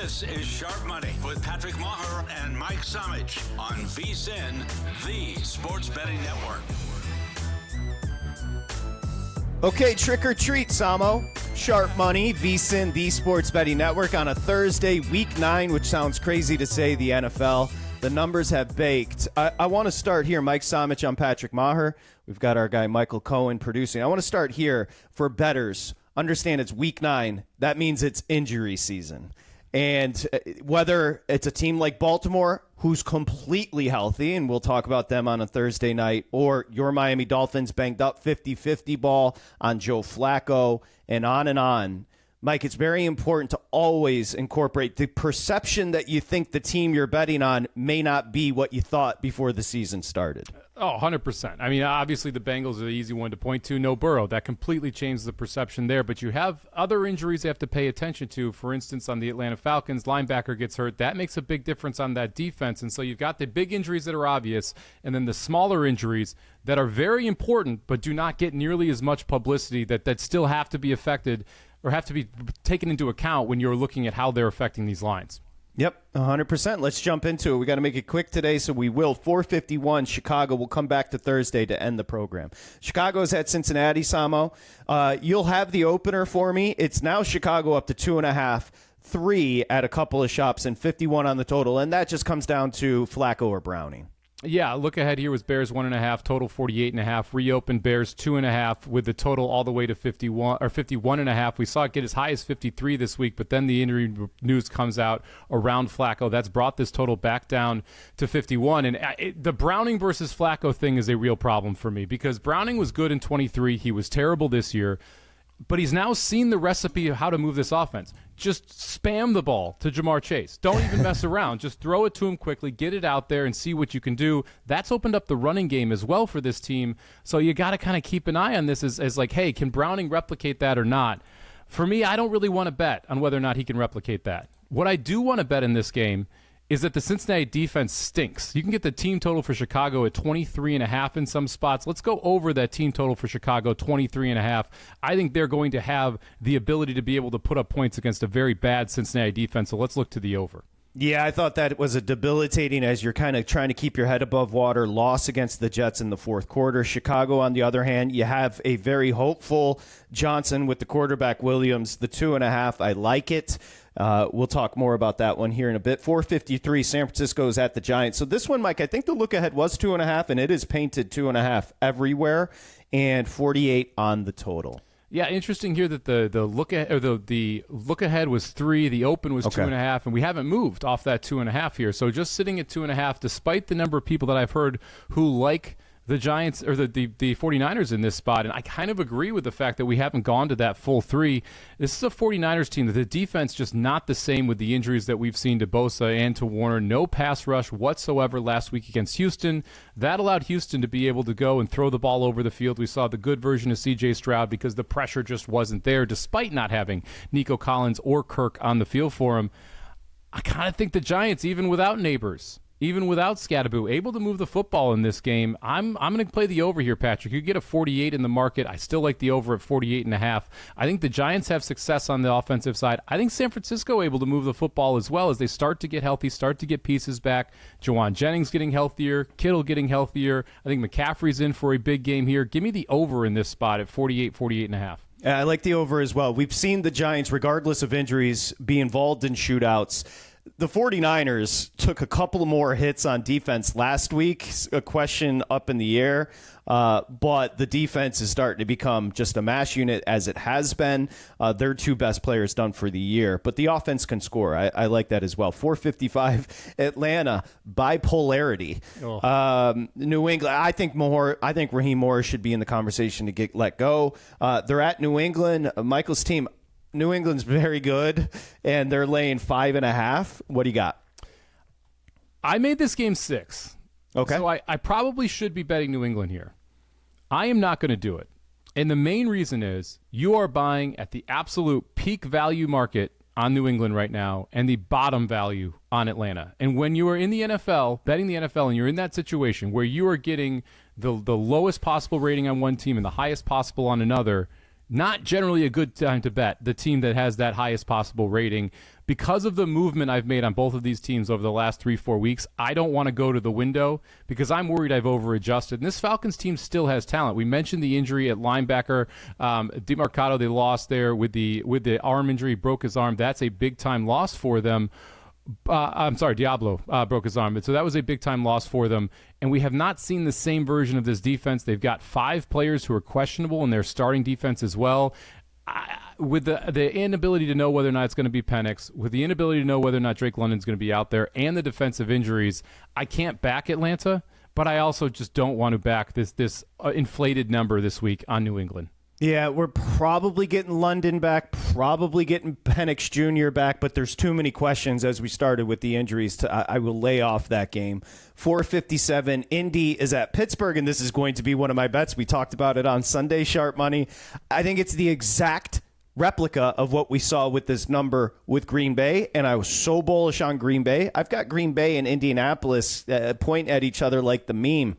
This is Sharp Money with Patrick Maher and Mike Somich on VSiN, the Sports Betting Network. Okay, trick or treat, Samo. Sharp Money, VSiN, the Sports Betting Network on a Thursday, Week 9, which sounds crazy to say, the NFL. The numbers have baked. I want to start here. Mike Somich, I'm Patrick Maher. We've got our guy Michael Cohen producing. I want to start here for bettors. Understand it's Week 9. That means it's injury season. And whether it's a team like Baltimore, who's completely healthy, and we'll talk about them on a Thursday night, or your Miami Dolphins banged up 50-50 ball on Joe Flacco, and on. Mike, it's very important to always incorporate the perception that you think the team you're betting on may not be what you thought before the season started. Oh, 100%. I mean, obviously the Bengals are the easy one to point to. No Burrow. That completely changed the perception there. But you have other injuries they have to pay attention to. For instance, on the Atlanta Falcons, linebacker gets hurt. That makes a big difference on that defense. And so you've got the big injuries that are obvious, and then the smaller injuries that are very important but do not get nearly as much publicity that still have to be affected or have to be taken into account when you're looking at how they're affecting these lines. Yep, 100%. Let's jump into it. We got to make it quick today, so we will. 4:51, Chicago. We'll come back to Thursday to end the program. Chicago's at Cincinnati, Samo. You'll have the opener for me. It's now Chicago up to 2.5, 3 at a couple of shops, and 51 on the total, and that just comes down to Flacco or Browning. Yeah, look ahead here was Bears 1.5, total 48.5. Reopened Bears 2.5 with the total all the way to 51 or 51.5. We saw it get as high as 53 this week, but then the injury news comes out around Flacco. That's brought this total back down to 51. And the Browning versus Flacco thing is a real problem for me because Browning was good in 23. He was terrible this year. But he's now seen the recipe of how to move this offense. Just spam the ball to Jamar Chase. Don't even mess around. Just throw it to him quickly, get it out there, and see what you can do. That's opened up the running game as well for this team. So you got to kind of keep an eye on this as like, hey, can Browning replicate that or not? For me, I don't really want to bet on whether or not he can replicate that. What I do want to bet in this game is that the Cincinnati defense stinks. You can get the team total for Chicago at 23.5 in some spots. Let's go over that team total for Chicago, 23.5. I think they're going to have the ability to be able to put up points against a very bad Cincinnati defense, so let's look to the over. Yeah, I thought that was a debilitating, as you're kind of trying to keep your head above water, loss against the Jets in the fourth quarter. Chicago, on the other hand, you have a very hopeful Johnson with the quarterback Williams, the 2.5. I like it. We'll talk more about that one here in a bit. 4:53, San Francisco is at the Giants. So this one, Mike, I think the look ahead was 2.5, and it is painted 2.5 everywhere, and 48 on the total. Yeah, interesting here that the look ahead or the look ahead was 3, the open was 2.5, and we haven't moved off that 2.5 here. So just sitting at 2.5, despite the number of people that I've heard who like the Giants or the 49ers in this spot, and I kind of agree with the fact that we haven't gone to that full 3. This is a 49ers team that the defense just not the same with the injuries that we've seen to Bosa and to Warner. No pass rush whatsoever last week against Houston. That allowed Houston to be able to go and throw the ball over the field. We saw the good version of C.J. Stroud because the pressure just wasn't there despite not having Nico Collins or Kirk on the field for him. I kind of think the Giants, even without Neighbors, even without Scatterbo, able to move the football in this game. I'm going to play the over here, Patrick. You get a 48 in the market. I still like the over at 48.5. I think the Giants have success on the offensive side. I think San Francisco able to move the football as well as they start to get healthy, start to get pieces back. Jawan Jennings getting healthier, Kittle getting healthier. I think McCaffrey's in for a big game here. Give me the over in this spot at 48, 48.5. I like the over as well. We've seen the Giants, regardless of injuries, be involved in shootouts. The 49ers took a couple more hits on defense last week, a question up in the air, but the defense is starting to become just a mash unit as it has been. Their 2 best players done for the year, but the offense can score. I like that as well. 4:55, Atlanta, bipolarity. New England, I think Raheem Morris should be in the conversation to get let go. They're at New England. Michael's team, New England's very good, and they're laying 5.5. What do you got? I made this game 6. Okay. So I probably should be betting New England here. I am not going to do it. And the main reason is you are buying at the absolute peak value market on New England right now and the bottom value on Atlanta. And when you are in the NFL, betting the NFL, and you're in that situation where you are getting the lowest possible rating on one team and the highest possible on another, not generally a good time to bet the team that has that highest possible rating. Because of the movement I've made on both of these teams over the last 3-4 weeks, I don't want to go to the window because I'm worried I've overadjusted. And this Falcons team still has talent. We mentioned the injury at linebacker. DeMarcado, they lost there with the arm injury, broke his arm. That's a big-time loss for them. I'm sorry, Diablo broke his arm. So that was a big-time loss for them. And we have not seen the same version of this defense. They've got 5 players who are questionable in their starting defense as well. With the inability to know whether or not it's going to be Penix, with the inability to know whether or not Drake London's going to be out there, and the defensive injuries, I can't back Atlanta, but I also just don't want to back this inflated number this week on New England. Yeah, we're probably getting London back, probably getting Penix Jr. back, but there's too many questions as we started with the injuries. I will lay off that game. 457, Indy is at Pittsburgh, and this is going to be one of my bets. We talked about it on Sunday, Sharp Money. I think it's the exact replica of what we saw with this number with Green Bay, and I was so bullish on Green Bay. I've got Green Bay and Indianapolis point at each other like the meme.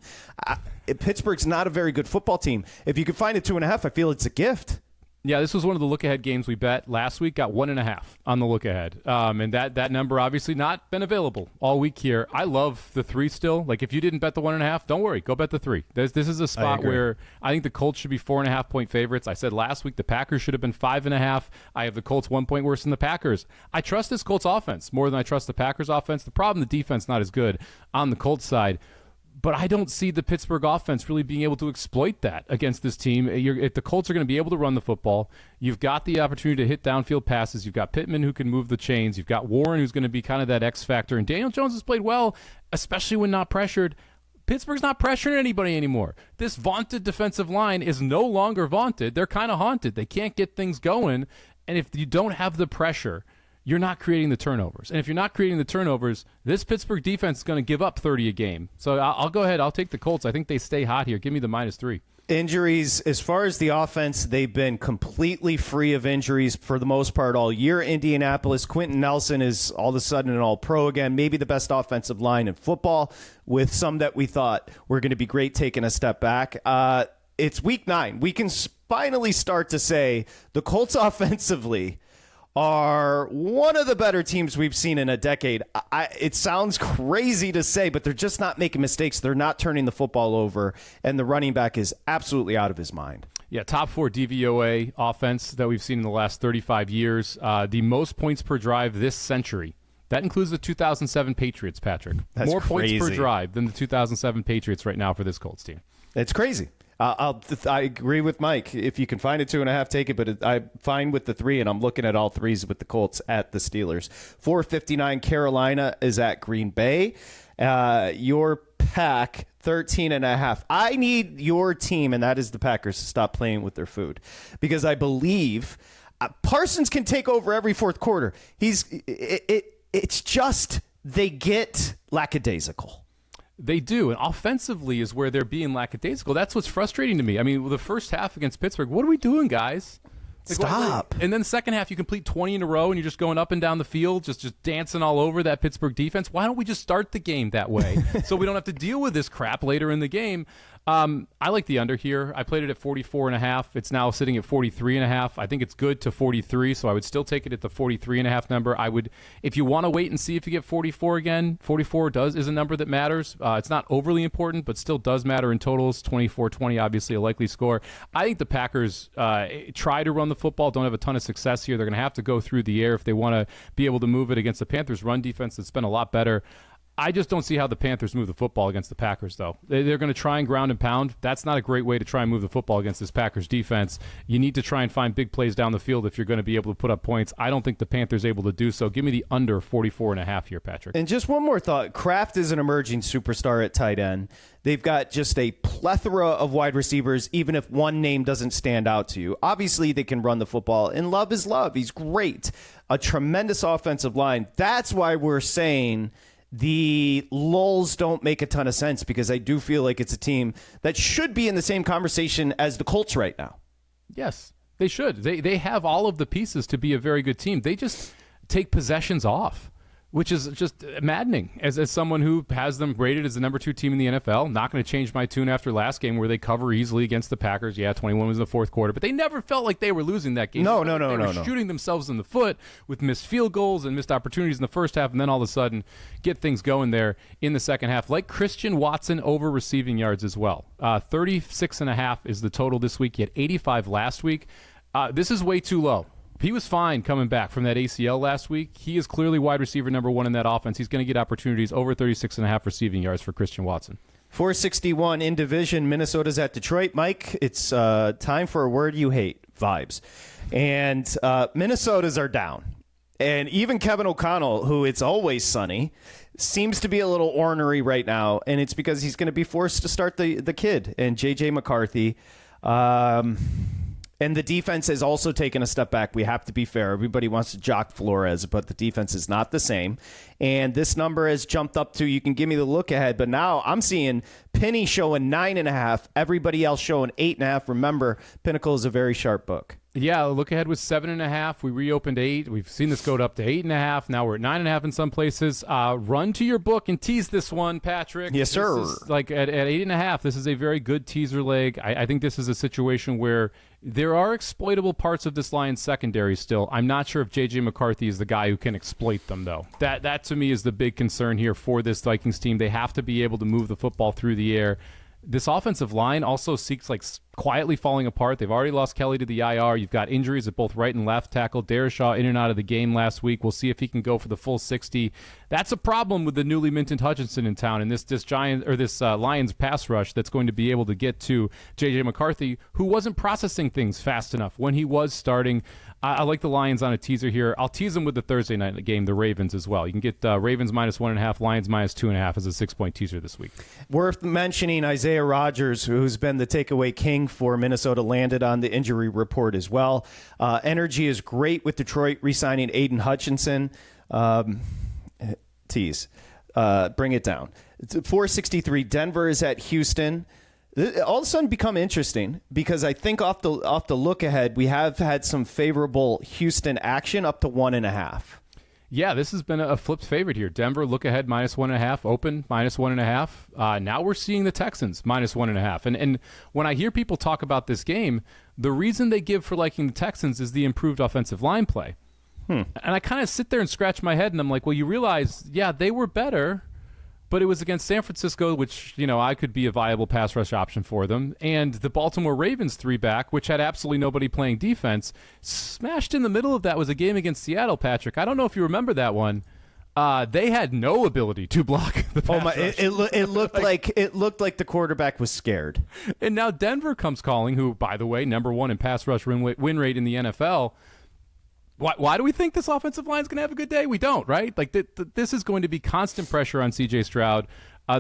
Pittsburgh's not a very good football team. If you could find a 2.5, I feel it's a gift. Yeah, this was one of the look-ahead games we bet last week. Got 1.5 on the look-ahead, and that number obviously not been available all week here. I love the 3 still. Like if you didn't bet the 1.5, don't worry, go bet the 3. This is a spot where I think the Colts should be 4.5 point favorites. I said last week the Packers should have been 5.5. I have the Colts 1 point worse than the Packers. I trust this Colts offense more than I trust the Packers offense. The problem, the defense not as good on the Colts side. But I don't see the Pittsburgh offense really being able to exploit that against this team. If the Colts are going to be able to run the football, you've got the opportunity to hit downfield passes. You've got Pittman who can move the chains. You've got Warren who's going to be kind of that X factor. And Daniel Jones has played well, especially when not pressured. Pittsburgh's not pressuring anybody anymore. This vaunted defensive line is no longer vaunted. They're kind of haunted. They can't get things going. And if you don't have the pressure, you're not creating the turnovers. And if you're not creating the turnovers, this Pittsburgh defense is going to give up 30 a game. So I'll go ahead. I'll take the Colts. I think they stay hot here. Give me the -3. Injuries, as far as the offense, they've been completely free of injuries for the most part all year. Indianapolis, Quentin Nelson is all of a sudden an all-pro again, maybe the best offensive line in football, with some that we thought were going to be great taking a step back. It's week 9. We can finally start to say the Colts offensively are one of the better teams we've seen in a decade. It sounds crazy to say, but they're just not making mistakes. They're not turning the football over, and the running back is absolutely out of his mind. Yeah, top 4 DVOA offense that we've seen in the last 35 years. The most points per drive this century. That includes the 2007 Patriots, Patrick. That's more crazy. Points per drive than the 2007 Patriots right now for this Colts team. It's crazy. I agree with Mike. If you can find a 2.5, take it. But I'm fine with the 3, and I'm looking at all 3s with the Colts at the Steelers. 459, Carolina is at Green Bay. Your Pack 13.5. I need your team, and that is the Packers, to stop playing with their food, because I believe Parsons can take over every fourth quarter. It's just they get lackadaisical. They do, and offensively is where they're being lackadaisical. That's what's frustrating to me. I mean, the first half against Pittsburgh, what are we doing, guys? Stop. And then the second half, you complete 20 in a row, and you're just going up and down the field, just dancing all over that Pittsburgh defense. Why don't we just start the game that way so we don't have to deal with this crap later in the game? I like the under here. I played it at 44.5. It's now sitting at 43.5. I think it's good to 43, so I would still take it at the 43.5 number. I would, if you want to wait and see if you get 44 again, 44 is a number that matters. It's not overly important, but still does matter in totals. 24-20, obviously a likely score. I think the Packers try to run the football, don't have a ton of success here. They're going to have to go through the air if they want to be able to move it against the Panthers' run defense that's been a lot better. I just don't see how the Panthers move the football against the Packers, though. They're going to try and ground and pound. That's not a great way to try and move the football against this Packers defense. You need to try and find big plays down the field if you're going to be able to put up points. I don't think the Panthers are able to do so. Give me the under 44.5 here, Patrick. And just one more thought. Kraft is an emerging superstar at tight end. They've got just a plethora of wide receivers, even if one name doesn't stand out to you. Obviously, they can run the football, and Love is Love. He's great. A tremendous offensive line. That's why we're saying the lulls don't make a ton of sense, because I do feel like it's a team that should be in the same conversation as the Colts right now. Yes, they should. They have all of the pieces to be a very good team. They just take possessions off. which is just maddening. As someone who has them rated as the number 2 team in the NFL, not going to change my tune after last game where they cover easily against the Packers. Yeah, 21 was in the fourth quarter, but they never felt like they were losing that game. No. They were shooting themselves in the foot with missed field goals and missed opportunities in the first half, and then all of a sudden get things going there in the second half. Like Christian Watson over receiving yards as well. 36.5 is the total this week. He had 85 last week. This is way too low. He was fine coming back from that ACL last week. He is clearly wide receiver number 1 in that offense. He's going to get opportunities over 36.5 receiving yards for Christian Watson. 461 in division. Minnesota's at Detroit. Mike, it's time for a word you hate, vibes. And Minnesota's are down. And even Kevin O'Connell, who it's always sunny, seems to be a little ornery right now. And it's because he's going to be forced to start the kid and J.J. McCarthy. And the defense has also taken a step back. We have to be fair. Everybody wants to jock Flores, but the defense is not the same. And this number has jumped up to, you can give me the look ahead, but now I'm seeing Penny showing 9.5, everybody else showing 8.5. Remember, Pinnacle is a very sharp book. Yeah, look ahead was 7.5. We reopened 8. We've seen this go up to 8.5. Now we're at 9.5 in some places. Run to your book and tease this one, Patrick. Yes, sir. This is, like at 8.5, this is a very good teaser leg. I think this is a situation where there are exploitable parts of this Lions secondary still. I'm not sure if J.J. McCarthy is the guy who can exploit them, though. That to me is the big concern here for this Vikings team. They have to be able to move the football through the air. This offensive line also seeks quietly falling apart. They've already lost Kelly to the IR. You've got injuries at both right and left tackle. Darashaw in and out of the game last week. We'll see if he can go for the full 60. That's a problem with the newly minted Hutchinson in town and this Lions pass rush that's going to be able to get to J.J. McCarthy, who wasn't processing things fast enough when he was starting. I like the Lions on a teaser here. I'll tease them with the Thursday night game, the Ravens as well. You can get Ravens -1.5, Lions -2.5 as a 6-point teaser this week. Worth mentioning Isaiah Rodgers, who's been the takeaway king for Minnesota, landed on the injury report as well. Energy is great with Detroit re-signing Aiden Hutchinson. Tease. Bring it down. It's 463. Denver is at Houston. All of a sudden become interesting because I think off the look ahead, we have had some favorable Houston action up to 1.5. Yeah, this has been a flipped favorite here. Denver, look ahead, -1.5, open, -1.5. Now we're seeing the Texans, -1.5. And when I hear people talk about this game, the reason they give for liking the Texans is the improved offensive line play. And I kind of sit there and scratch my head, and I'm like, well, you realize, yeah, they were better, but it was against San Francisco, which, I could be a viable pass rush option for them. And the Baltimore Ravens 3-back, which had absolutely nobody playing defense, smashed in the middle of that was a game against Seattle, Patrick. I don't know if you remember that one. They had no ability to block the pass rush. It looked like the quarterback was scared. And now Denver comes calling, who, by the way, number 1 in pass rush win rate in the NFL. Why do we think this offensive line is going to have a good day? We don't, right? This is going to be constant pressure on C.J. Stroud.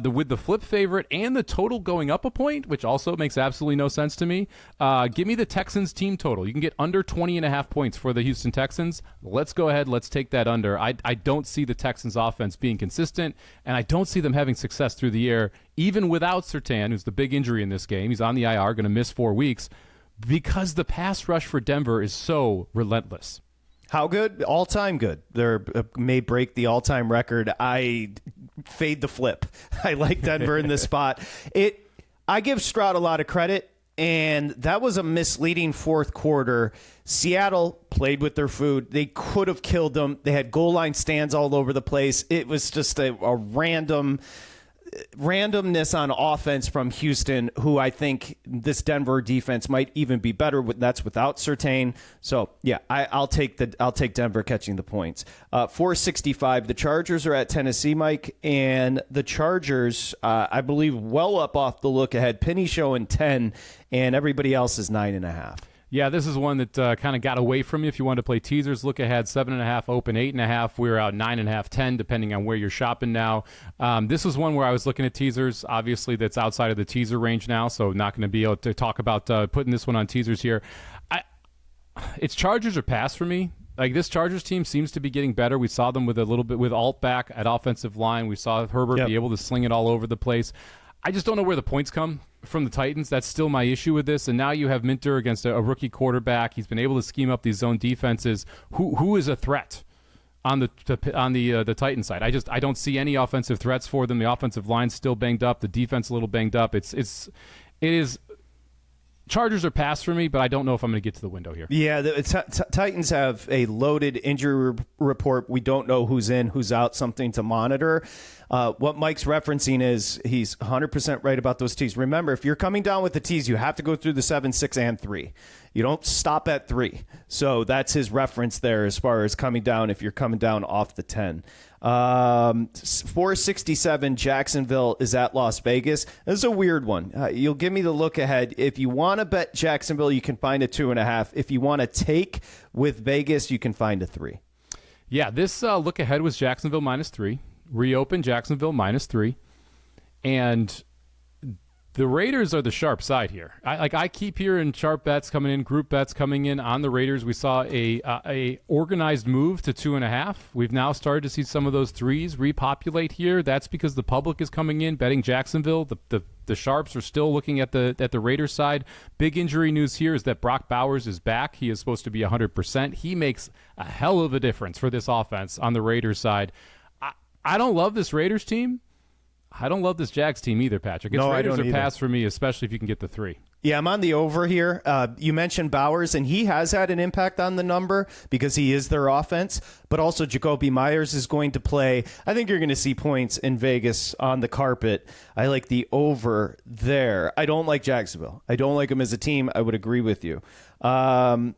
With the flip favorite and the total going up a point, which also makes absolutely no sense to me. Give me the Texans team total. You can get under 20.5 points for the Houston Texans. Let's go ahead. Let's take that under. I don't see the Texans offense being consistent, and I don't see them having success through the air, even without Surtain, who's the big injury in this game. He's on the IR, going to miss 4 weeks, because the pass rush for Denver is so relentless. How good? All-time good. They may break the all-time record. I fade the flip. I like Denver in this spot. I give Stroud a lot of credit, and that was a misleading fourth quarter. Seattle played with their food. They could have killed them. They had goal line stands all over the place. It was just a randomness on offense from Houston, who I think this Denver defense might even be better. That's without Surtain. So yeah, I'll take Denver catching the points. 465. The Chargers are at Tennessee, Mike, and the Chargers, I believe, well up off the look ahead. Penny showing 10, and everybody else is 9.5. Yeah, this is one that kind of got away from you if you wanted to play teasers. Look ahead, 7.5, open 8.5. We're out 9.5, 10, depending on where you're shopping now. This was one where I was looking at teasers. Obviously, that's outside of the teaser range now, so not going to be able to talk about putting this one on teasers here. It's Chargers or pass for me. This Chargers team seems to be getting better. We saw them with a little bit with Alt back at offensive line. We saw Herbert be able to sling it all over the place. I just don't know where the points come from the Titans. That's still my issue with this. And now you have Minter against a rookie quarterback. He's been able to scheme up these zone defenses. Who is a threat? on the Titans side. I don't see any offensive threats for them. The offensive line's still banged up. The defense a little banged up. It is. Chargers are pass for me, but I don't know if I'm going to get to the window here. Yeah, the Titans have a loaded injury report. We don't know who's in, who's out, something to monitor. What Mike's referencing is he's 100% right about those T's. Remember, if you're coming down with the T's, you have to go through the 7, 6, and 3. You don't stop at 3. So that's his reference there as far as coming down if you're coming down off the 10. 467 Jacksonville is at Las Vegas. This is a weird one. You'll give me the look ahead. If you want to bet Jacksonville, you can find a 2.5. If you want to take with Vegas, you can find a 3. Yeah, this look ahead was Jacksonville -3. Reopened Jacksonville -3. And the Raiders are the sharp side here. I keep hearing sharp bets coming in, group bets coming in on the Raiders. We saw a organized move to 2.5. We've now started to see some of those 3s repopulate here. That's because the public is coming in betting Jacksonville. The sharps are still looking at the Raiders side. Big injury news here is that Brock Bowers is back. He is supposed to be 100%. He makes a hell of a difference for this offense on the Raiders side. I don't love this Raiders team. I don't love this Jags team either, Patrick. It's Raiders are pass for me, especially if you can get the 3. Yeah, I'm on the over here. You mentioned Bowers, and he has had an impact on the number because he is their offense, but also Jacoby Myers is going to play. I think you're going to see points in Vegas on the carpet. I like the over there. I don't like Jacksonville. I don't like them as a team. I would agree with you. And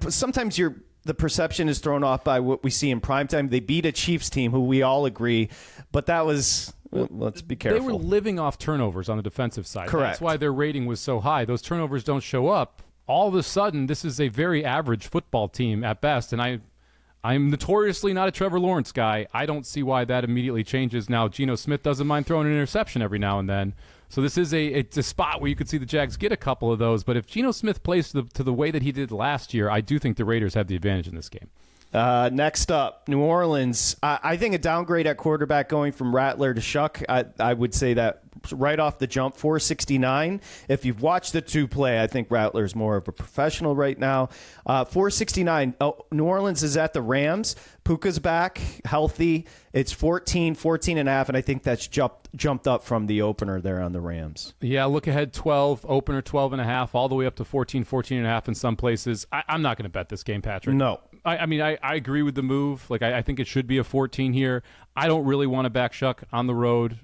sometimes the perception is thrown off by what we see in primetime. They beat a Chiefs team who we all agree, but that was... let's be careful. They were living off turnovers on the defensive side. Correct. That's why their rating was so high. Those turnovers don't show up. All of a sudden, this is a very average football team at best, and I'm notoriously not a Trevor Lawrence guy. I don't see why that immediately changes. Now, Geno Smith doesn't mind throwing an interception every now and then. So this is it's a spot where you could see the Jags get a couple of those. But if Geno Smith plays to the way that he did last year, I do think the Raiders have the advantage in this game. Next up, New Orleans. I think a downgrade at quarterback going from Rattler to Shuck. I would say that right off the jump, 469. If you've watched the two play, I think Rattler's more of a professional right now. 469. New Orleans is at the Rams. Puka's back, healthy. It's 14 and a half, and I think that's jumped up from the opener there on the Rams. Yeah, look ahead 12, opener 12 and a half, all the way up to 14 and a half in some places. I'm not going to bet this game, Patrick. No. I mean, I agree with the move. Like, I think it should be a 14 here. I don't really want to back Shuck on the road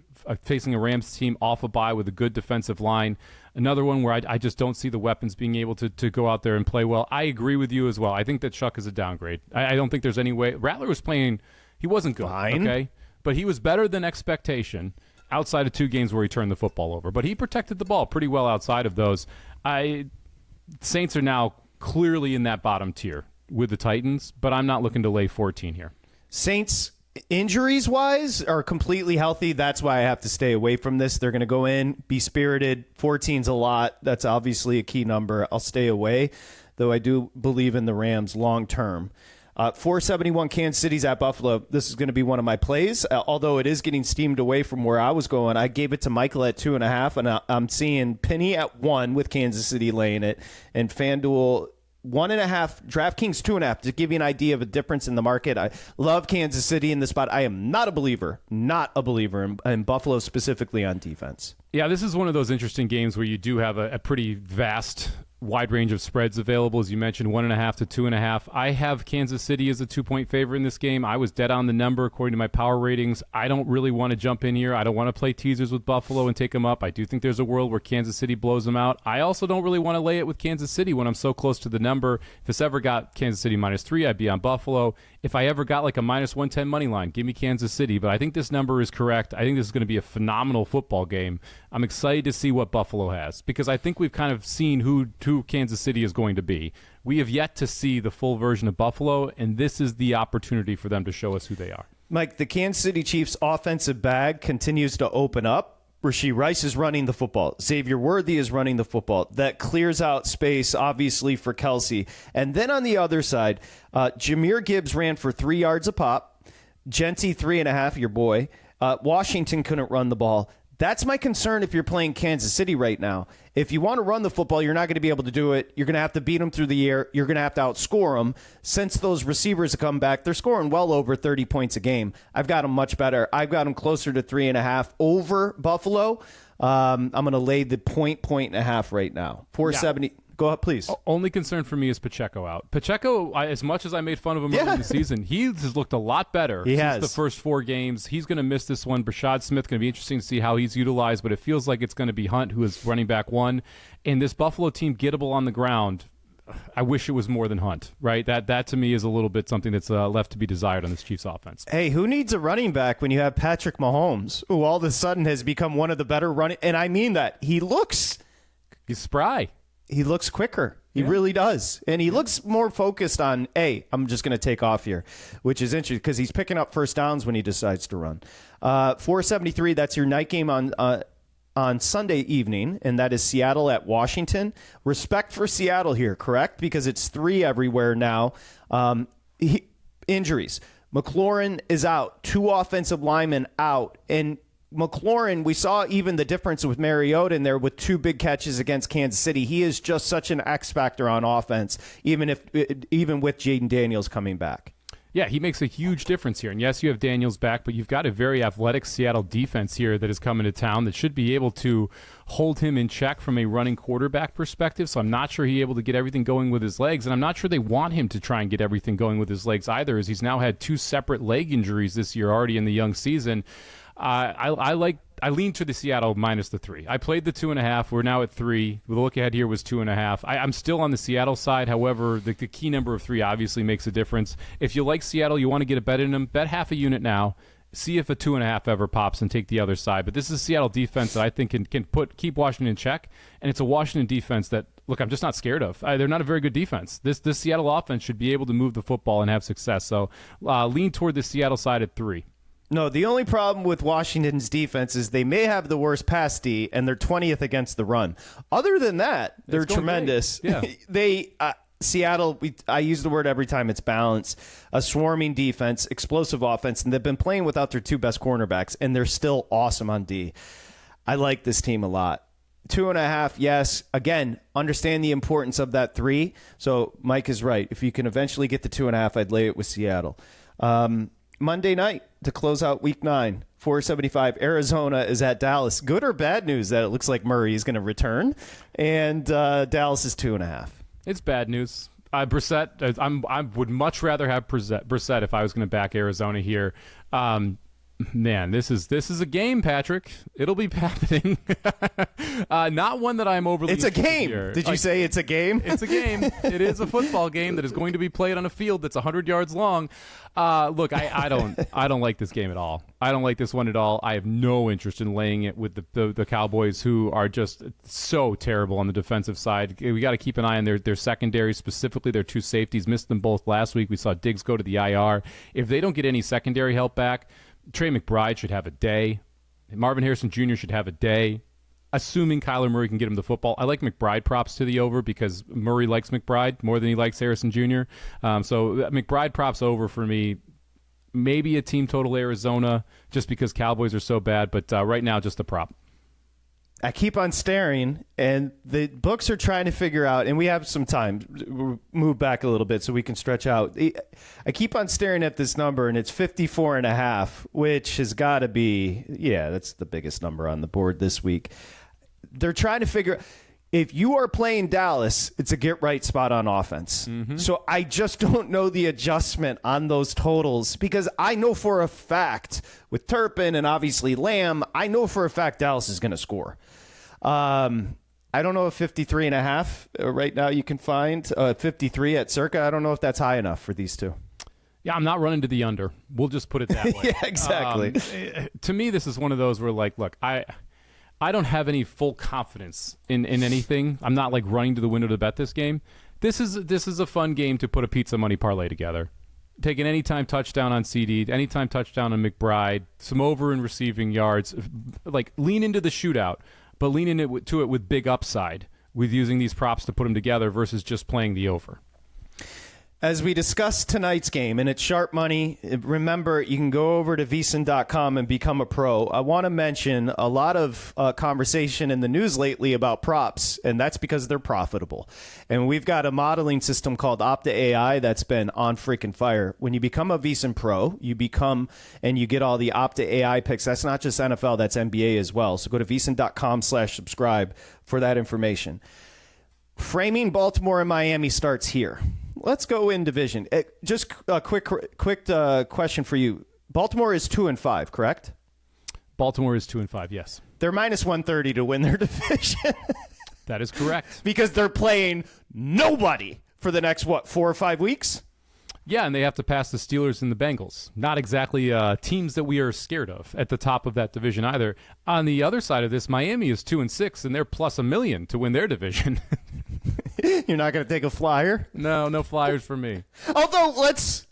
facing a Rams team off a bye with a good defensive line. Another one where I just don't see the weapons being able to go out there and play well. I agree with you as well. I think that Shuck is a downgrade. I don't think there's any way. Rattler was playing. He wasn't good. Fine. Okay? But he was better than expectation outside of 2 games where he turned the football over. But he protected the ball pretty well outside of those. Saints are now clearly in that bottom tier with the Titans, but I'm not looking to lay 14 here. Saints, injuries-wise, are completely healthy. That's why I have to stay away from this. They're going to go in, be spirited. 14's a lot. That's obviously a key number. I'll stay away, though I do believe in the Rams long-term. 471 Kansas City's at Buffalo. This is going to be one of my plays. Although it is getting steamed away from where I was going, I gave it to Michael at 2.5, and I'm seeing Penny at 1 with Kansas City laying it, and FanDuel 1.5, DraftKings 2.5, to give you an idea of a difference in the market. I love Kansas City in this spot. I am not a believer in Buffalo specifically on defense. Yeah, this is one of those interesting games where you do have a pretty vast wide range of spreads available, as you mentioned, 1.5 to 2.5. I have Kansas City as a 2-point favorite in this game. I was dead on the number according to my power ratings. I don't really want to jump in here. I don't want to play teasers with Buffalo and take them up. I do think there's a world where Kansas City blows them out. I also don't really want to lay it with Kansas City when I'm so close to the number. If this ever got Kansas City -3, I'd be on Buffalo. If I ever got like a -110 money line, give me Kansas City. But I think this number is correct. I think this is going to be a phenomenal football game. I'm excited to see what Buffalo has because I think we've kind of seen who Kansas City is going to be. We have yet to see the full version of Buffalo, and this is the opportunity for them to show us who they are. Mike, the Kansas City Chiefs offensive bag continues to open up. Rashee Rice is running the football. Xavier Worthy is running the football. That clears out space, obviously, for Kelsey. And then on the other side, Jahmyr Gibbs ran for 3 yards a pop. Genty, 3.5, your boy. Washington couldn't run the ball. That's my concern if you're playing Kansas City right now. If you want to run the football, you're not going to be able to do it. You're going to have to beat them through the air. You're going to have to outscore them. Since those receivers have come back, they're scoring well over 30 points a game. I've got them much better. I've got them closer to 3.5 over Buffalo. I'm going to lay the point and a half right now. 470. Yeah. Go ahead, please. Only concern for me is Pacheco out. Pacheco, as much as I made fun of him early in the season, he has looked a lot better since the first 4 games. He's going to miss this one. Brashad Smith, going to be interesting to see how he's utilized, but it feels like it's going to be Hunt, who is running back 1. And this Buffalo team, gettable on the ground, I wish it was more than Hunt, right? That to me is a little bit something that's left to be desired on this Chiefs offense. Hey, who needs a running back when you have Patrick Mahomes, who all of a sudden has become one of the better running? And I mean that. He's spry. He looks quicker. He really does. And he looks more focused on, hey, I'm just going to take off here, which is interesting because he's picking up first downs when he decides to run. 473, that's your night game on Sunday evening, and that is Seattle at Washington. Respect for Seattle here, correct? Because it's 3 everywhere now. Injuries. McLaurin is out. 2 offensive linemen out. And McLaurin, we saw even the difference with Mariota in there with 2 big catches against Kansas City. He is just such an X factor on offense, even with Jaden Daniels coming back. Yeah, he makes a huge difference here. And yes, you have Daniels back, but you've got a very athletic Seattle defense here that is coming to town that should be able to hold him in check from a running quarterback perspective. So I'm not sure he's able to get everything going with his legs, and I'm not sure they want him to try and get everything going with his legs either, as he's now had 2 separate leg injuries this year already in the young season. I lean to the Seattle minus the 3. I played the 2.5. We're now at 3. The look ahead here was 2.5. I'm still on the Seattle side. However, the key number of 3 obviously makes a difference. If you like Seattle, you want to get a bet in them, bet half a unit now. See if a 2.5 ever pops and take the other side. But this is a Seattle defense that I think can keep Washington in check. And it's a Washington defense that, look, I'm just not scared of. They're not a very good defense. This Seattle offense should be able to move the football and have success. So lean toward the Seattle side at 3. No, the only problem with Washington's defense is they may have the worst pass D, and they're 20th against the run. Other than that, they're tremendous. Yeah. Seattle, I use the word every time, it's balance. A swarming defense, explosive offense, and they've been playing without their 2 best cornerbacks, and they're still awesome on D. I like this team a lot. 2.5, yes. Again, understand the importance of that 3. So Mike is right. If you can eventually get the 2.5, I'd lay it with Seattle. Monday night to close out week 9, 475. Arizona is at Dallas. Good or bad news that it looks like Murray is going to return, and Dallas is 2.5. It's bad news. Brissett, I would much rather have Brissett if I was going to back Arizona here. Man, this is a game, Patrick. It'll be happening. Not one that I'm overly. It's a game. Did you say it's a game? It's a game. It is a football game that is going to be played on a field that's 100 yards long. Look, I don't like this game at all. I don't like this one at all. I have no interest in laying it with the Cowboys, who are just so terrible on the defensive side. We got to keep an eye on their secondary, specifically their 2 safeties. Missed them both last week. We saw Diggs go to the IR. If they don't get any secondary help back, Trey McBride should have a day. Marvin Harrison Jr. should have a day, assuming Kyler Murray can get him the football. I like McBride props to the over because Murray likes McBride more than he likes Harrison Jr. So McBride props over for me. Maybe a team total Arizona just because Cowboys are so bad, but right now just the prop. I keep on staring, and the books are trying to figure out, and we have some time. Move back a little bit so we can stretch out. I keep on staring at this number, and it's 54.5, which has got to be, that's the biggest number on the board this week. They're trying to figure, if you are playing Dallas, it's a get-right spot on offense. Mm-hmm. So I just don't know the adjustment on those totals because I know for a fact, with Turpin and obviously Lamb, I know for a fact Dallas is going to score. I don't know if 53.5 right now you can find 53 at circa. I don't know if that's high enough for these 2. Yeah, I'm not running to the under. We'll just put it that way. Yeah, exactly. To me, this is one of those where, like, look, I don't have any full confidence in anything. I'm not like running to the window to bet this game. This is a fun game to put a pizza money parlay together. Take an anytime touchdown on CD, anytime touchdown on McBride, some over in receiving yards. Like, lean into the shootout, but lean into it with big upside with using these props to put them together versus just playing the over. As we discuss tonight's game, and it's sharp money, remember, you can go over to vsin.com and become a pro. I want to mention a lot of conversation in the news lately about props, and that's because they're profitable. And we've got a modeling system called Opta AI that's been on freaking fire. When you become a vsin pro, you become and you get all the Opta AI picks. That's not just NFL, that's NBA as well. So go to vsin.com/subscribe for that information. Framing Baltimore and Miami starts here. Let's go in division. Just a quick question for you. Baltimore is 2-5, correct? Baltimore is 2-5, yes. They're minus 130 to win their division. That is correct. Because they're playing nobody for the next, 4 or 5 weeks? Yeah, and they have to pass the Steelers and the Bengals. Not exactly teams that we are scared of at the top of that division either. On the other side of this, Miami is 2-6, and they're plus $1 million to win their division. You're not going to take a flyer? No flyers for me. Although, let's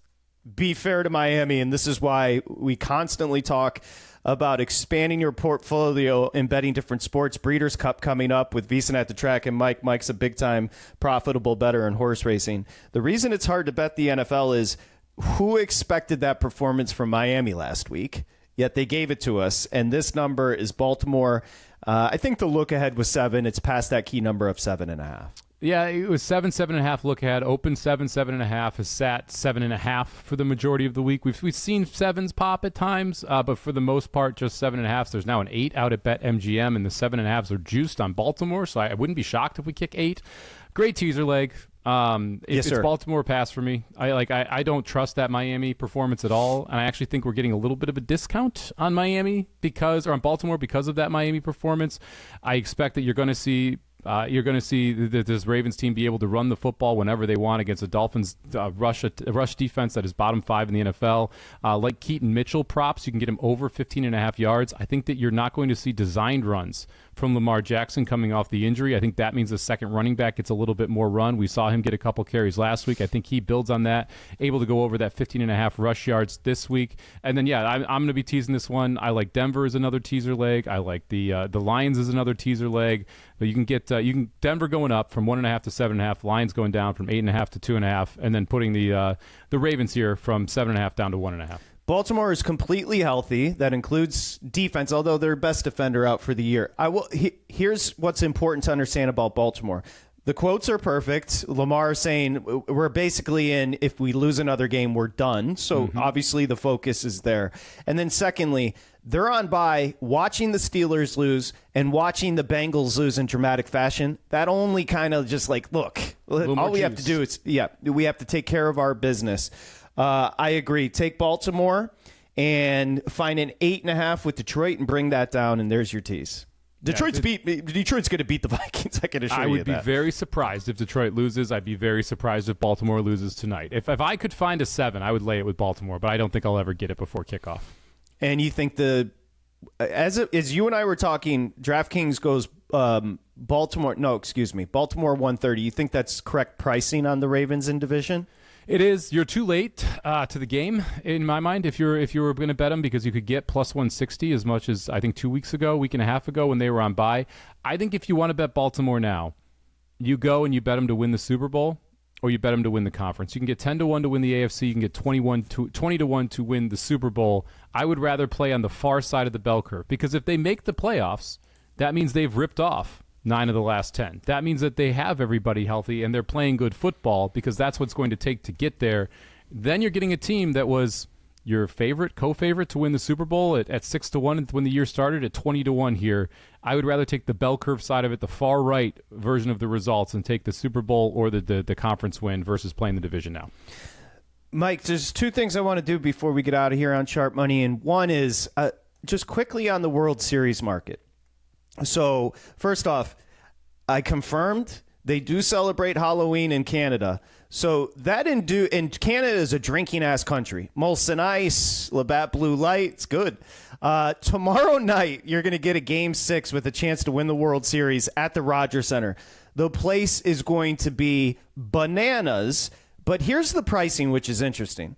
be fair to Miami, and this is why we constantly talk about expanding your portfolio and betting different sports. Breeders' Cup coming up with VSiN at the track, and Mike's a big-time profitable bettor in horse racing. The reason it's hard to bet the NFL is who expected that performance from Miami last week, yet they gave it to us, and this number is Baltimore. I think the look ahead was 7. It's past that key number of 7.5. Yeah, it was 7.5 look ahead. Open 7.5 has sat 7.5 for the majority of the week. We've seen 7s pop at times, but for the most part, just 7.5. There's now an 8 out at BetMGM, and the 7.5s are juiced on Baltimore, so I wouldn't be shocked if we kick 8. Great teaser leg. It's Baltimore pass for me. I don't trust that Miami performance at all, and I actually think we're getting a little bit of a discount on on Baltimore because of that Miami performance. I expect that you're going to see this Ravens team be able to run the football whenever they want against a Dolphins rush defense that is bottom 5 in the NFL. Like Keaton Mitchell props, you can get him over 15.5 yards. I think that you're not going to see designed runs from Lamar Jackson coming off the injury. I think that means the second running back gets a little bit more run. We saw him get a couple carries last week. I think he builds on that, able to go over that 15.5 rush yards this week. And then, I'm going to be teasing this one. I like Denver as another teaser leg. I like the Lions as another teaser leg. But you can get Denver going up from 1.5 to 7.5, Lions going down from 8.5 to 2.5, and then putting the Ravens here from 7.5 down to 1.5. Baltimore is completely healthy. That includes defense, although their best defender out for the year. Here's what's important to understand about Baltimore. The quotes are perfect. Lamar saying we're basically in, if we lose another game, we're done. So obviously the focus is there. And then secondly, they're on bye, watching the Steelers lose and watching the Bengals lose in dramatic fashion. That only kind of just look, all we have to do is, we have to take care of our business. I agree. Take Baltimore and find an 8.5 with Detroit and bring that down, and there's your tease. Detroit's going to beat the Vikings. I can assure you that. I would be very surprised if Detroit loses. I'd be very surprised if Baltimore loses tonight. If I could find a 7, I would lay it with Baltimore, but I don't think I'll ever get it before kickoff. And you think as you and I were talking, DraftKings goes Baltimore 130. You think that's correct pricing on the Ravens in division? It is. You're too late to the game, in my mind, if you were going to bet them, because you could get plus 160 as much as, I think, 2 weeks ago, week and a half ago when they were on bye. I think if you want to bet Baltimore now, you go and you bet them to win the Super Bowl, or you bet them to win the conference. You can get 10-1 to win the AFC. You can get 20-1 to win the Super Bowl. I would rather play on the far side of the bell curve, because if they make the playoffs, that means they've ripped off 9 of the last 10. That means that they have everybody healthy and they're playing good football, because that's what's going to take to get there. Then you're getting a team that was your co-favorite to win the Super Bowl at 6-1 when the year started, at 20-1 here. I would rather take the bell curve side of it, the far right version of the results, and take the Super Bowl or the conference win versus playing the division now. Mike, there's 2 things I want to do before we get out of here on Sharp Money, and one is just quickly on the World Series market. So, first off, I confirmed they do celebrate Halloween in Canada. So that and Canada is a drinking-ass country. Molson Ice, Labatt Blue Light, it's good. Tomorrow night, you're going to get a Game 6 with a chance to win the World Series at the Rogers Center. The place is going to be bananas, but here's the pricing, which is interesting.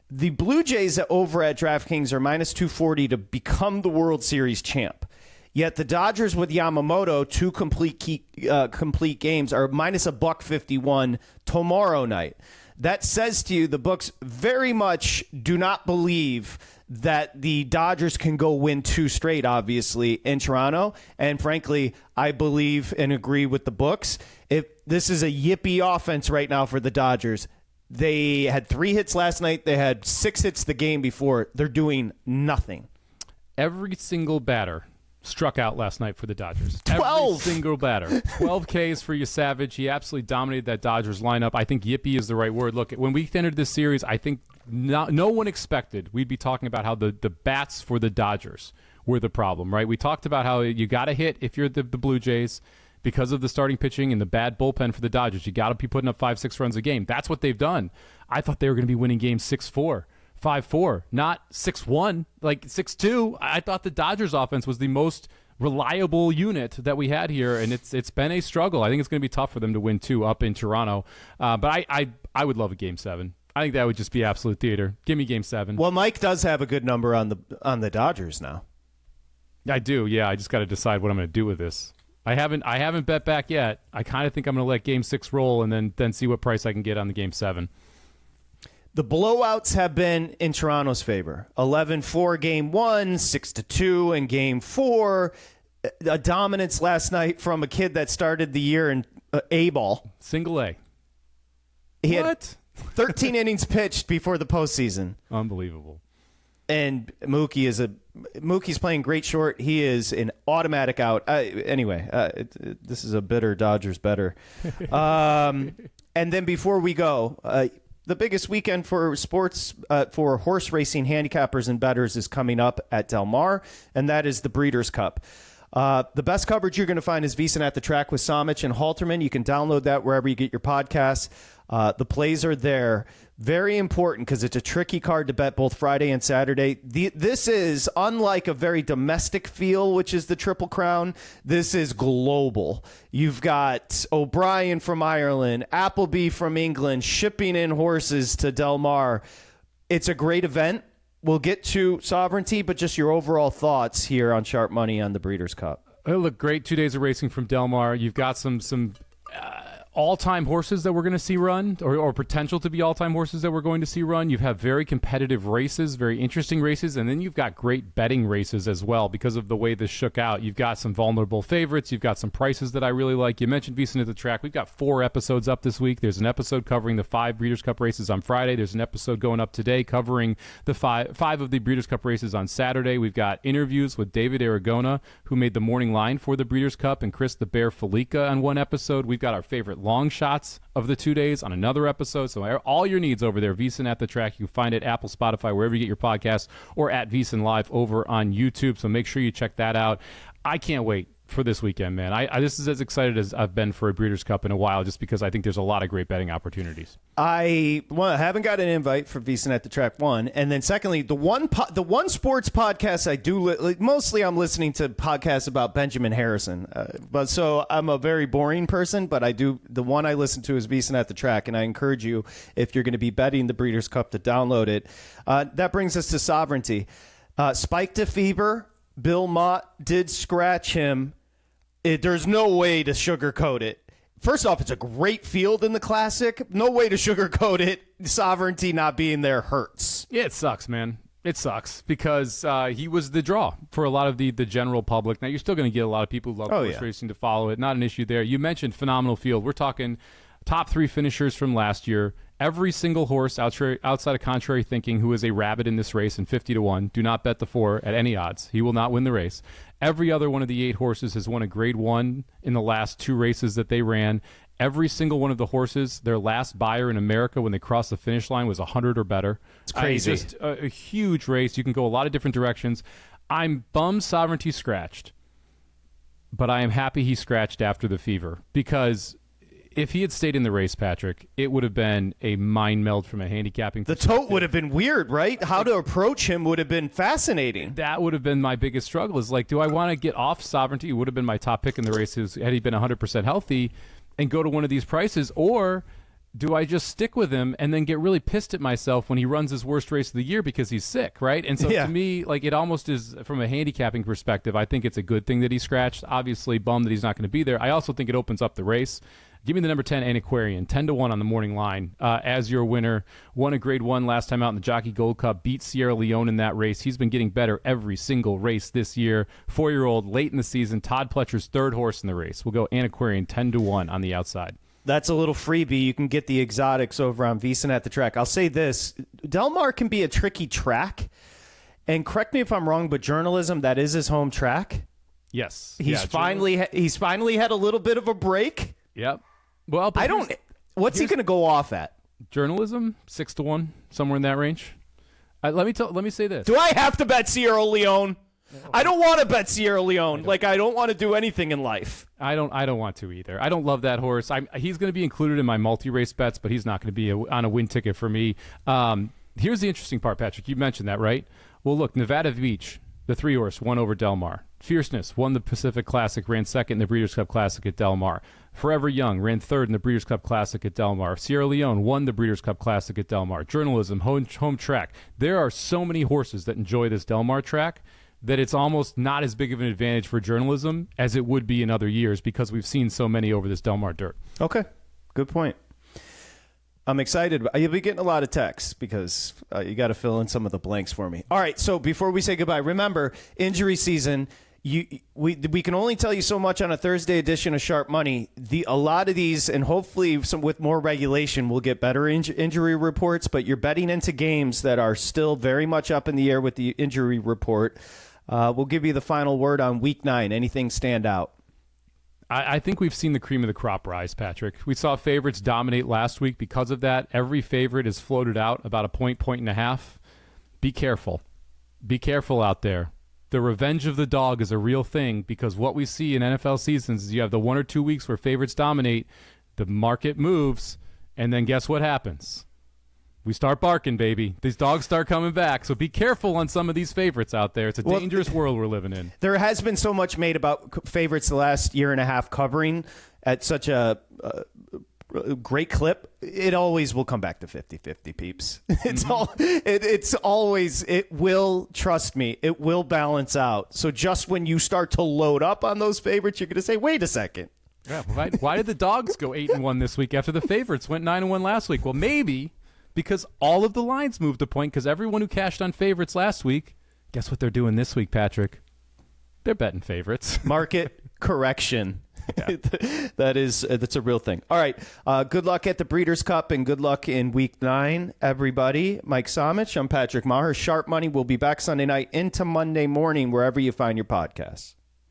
The Blue Jays over at DraftKings are minus 240 to become the World Series champ. Yet the Dodgers with Yamamoto, 2 complete games, are minus $151 tomorrow night. That says to you the books very much do not believe that the Dodgers can go win 2 straight, obviously, in Toronto. And frankly, I believe and agree with the books. If this is a yippee offense right now for the Dodgers, they had 3 hits last night. They had 6 hits the game before. They're doing nothing. Every single batter struck out last night for the Dodgers. 12! Every single batter. 12 Ks for Savage. He absolutely dominated that Dodgers lineup. I think yippee is the right word. Look, when we entered this series, I think no one expected we'd be talking about how the bats for the Dodgers were the problem, right? We talked about how you got to hit if you're the Blue Jays because of the starting pitching and the bad bullpen for the Dodgers. You got to be putting up 5-6 runs a game. That's what they've done. I thought they were going to be winning games 6-4. 5-4, not 6-1, like 6-2. I thought the Dodgers offense was the most reliable unit that we had here, and it's been a struggle. I think it's going to be tough for them to win 2 up in Toronto. But I would love a Game 7. I think that would just be absolute theater. Give me Game 7. Well, Mike does have a good number on the Dodgers now. I do, yeah. I just got to decide what I'm going to do with this. I haven't bet back yet. I kind of think I'm going to let Game 6 roll and then see what price I can get on the Game 7. The blowouts have been in Toronto's favor. 11-4 Game 1, 6-2 in Game 4. A dominance last night from a kid that started the year in A-ball. Single A. He had 13 innings pitched before the postseason. Unbelievable. And Mookie's playing great short. He is an automatic out. This is a bitter Dodgers better. And then before we go, the biggest weekend for sports, for horse racing handicappers and bettors is coming up at Del Mar, and that is the Breeders' Cup. The best coverage you're going to find is VSiN at the Track with Somich and Halterman. You can download that wherever you get your podcasts. The plays are there. Very important because it's a tricky card to bet both Friday and Saturday. This is unlike a very domestic feel, which is the Triple Crown. This is global. You've got O'Brien from Ireland, Appleby from England, shipping in horses to Del Mar. It's a great event. We'll get to Sovereignty, but just your overall thoughts here on Sharp Money on the Breeders' Cup. It'll look great. 2 days of racing from Del Mar. You've got some all-time horses that we're going to see run, or potential to be all-time horses that we're going to see run. You have very competitive races, very interesting races, and then you've got great betting races as well because of the way this shook out. You've got some vulnerable favorites. You've got some prices that I really like. You mentioned VSiN at the Track. We've got 4 episodes up this week. There's an episode covering the 5 Breeders' Cup races on Friday. There's an episode going up today covering the five of the Breeders' Cup races on Saturday. We've got interviews with David Aragona, who made the morning line for the Breeders' Cup, and Chris the Bear Felica on one episode. We've got our favorite long shots of the 2 days on another episode. So all your needs over there, VSiN at the Track. You can find it Apple, Spotify, wherever you get your podcasts, or at VSiN Live over on YouTube. So make sure you check that out. I can't wait for this weekend, man. This is as excited as I've been for a Breeders' Cup in a while, just because I think there's a lot of great betting opportunities. I haven't got an invite for VSiN at the Track, one. And then secondly, the one sports podcast I do, mostly I'm listening to podcasts about Benjamin Harrison. But so I'm a very boring person, but the one I listen to is VSiN at the Track. And I encourage you, if you're going to be betting the Breeders' Cup, to download it. That brings us to Sovereignty. Spike to Fever. Bill Mott did scratch him. There's no way to sugarcoat it. First off, it's a great field in the Classic. No way to sugarcoat it. Sovereignty not being there hurts. Yeah, it sucks, man. It sucks because he was the draw for a lot of the general public. Now, you're still going to get a lot of people who love horse racing to follow it. Not an issue there. You mentioned phenomenal field. We're talking top 3 finishers from last year. Every single horse outside of Contrary Thinking who is a rabbit in this race, and 50-1. Do not bet the 4 at any odds. He will not win the race. Every other one of the 8 horses has won a Grade 1 in the last 2 races that they ran. Every single one of the horses, their last buyer in America when they crossed the finish line was 100 or better. It's crazy. Just a huge race. You can go a lot of different directions. I'm bummed Sovereignty scratched, but I am happy he scratched after the Fever, because if he had stayed in the race, Patrick, it would have been a mind meld from a handicapping perspective. The tote would have been weird, right? How to approach him would have been fascinating. That would have been my biggest struggle, is do I want to get off Sovereignty? It would have been my top pick in the race had he been 100% healthy and go to one of these prices, or do I just stick with him and then get really pissed at myself when he runs his worst race of the year because he's sick, right? And so to me, it almost is, from a handicapping perspective, I think it's a good thing that he scratched. Obviously, bummed that he's not going to be there. I also think it opens up the race. Give me the number 10 Antiquarian, 10-1 on the morning line as your winner. Won a grade 1 last time out in the Jockey Gold Cup, beat Sierra Leone in that race. He's been getting better every single race this year. 4-year-old, late in the season, Todd Pletcher's third horse in the race. We'll go Antiquarian 10-1 on the outside. That's a little freebie. You can get the exotics over on VSiN at the track. I'll say this. Del Mar can be a tricky track. And correct me if I'm wrong, but journalism, that is his home track. Yes. He's finally had a little bit of a break. Yep. Well, what's he going to go off at? Journalism, 6-1, somewhere in that range. Let me say this. Do I have to bet Sierra Leone? I don't want to bet Sierra Leone. I don't want to do anything in life. I don't want to either. I don't love that horse. He's going to be included in my multi-race bets, but he's not going to be on a win ticket for me. Here's the interesting part, Patrick. You mentioned that, right? Well, look, Nevada Beach, the 3-horse, won over Del Mar. Fierceness won the Pacific Classic, ran second in the Breeders' Cup Classic at Del Mar. Forever Young ran third in the Breeders' Cup Classic at Del Mar. Sierra Leone won the Breeders' Cup Classic at Del Mar. Journalism, home track. There are so many horses that enjoy this Del Mar track that it's almost not as big of an advantage for journalism as it would be in other years because we've seen so many over this Del Mar dirt. Okay, good point. I'm excited. You'll be getting a lot of texts because you got to fill in some of the blanks for me. All right, so before we say goodbye, remember, injury season, we can only tell you so much on a Thursday edition of Sharp Money. A lot of these, and hopefully with more regulation, we'll get better injury reports, but you're betting into games that are still very much up in the air with the injury report. We'll give you the final word on Week 9. Anything stand out? I think we've seen the cream of the crop rise, Patrick. We saw favorites dominate last week because of that. Every favorite is floated out about a point and a half. Be careful. Be careful out there. The revenge of the dog is a real thing because what we see in NFL seasons is you have the 1 or 2 weeks where favorites dominate, the market moves, and then guess what happens? We start barking, baby. These dogs start coming back. So be careful on some of these favorites out there. It's a dangerous world we're living in. There has been so much made about favorites the last year and a half covering at such a great clip. It always will come back to 50-50, peeps. It will, trust me, it will balance out. So just when you start to load up on those favorites, you're going to say, wait a second. Yeah, why did the dogs go 8-1 this week after the favorites went 9-1 last week? Well, maybe because all of the lines moved a point because everyone who cashed on favorites last week, guess what they're doing this week, Patrick? They're betting favorites. Market correction. Yeah. That's a real thing. All right. Good luck at the Breeders' Cup and good luck in Week 9, everybody. Mike Somich, I'm Patrick Maher. Sharp Money will be back Sunday night into Monday morning, wherever you find your podcasts.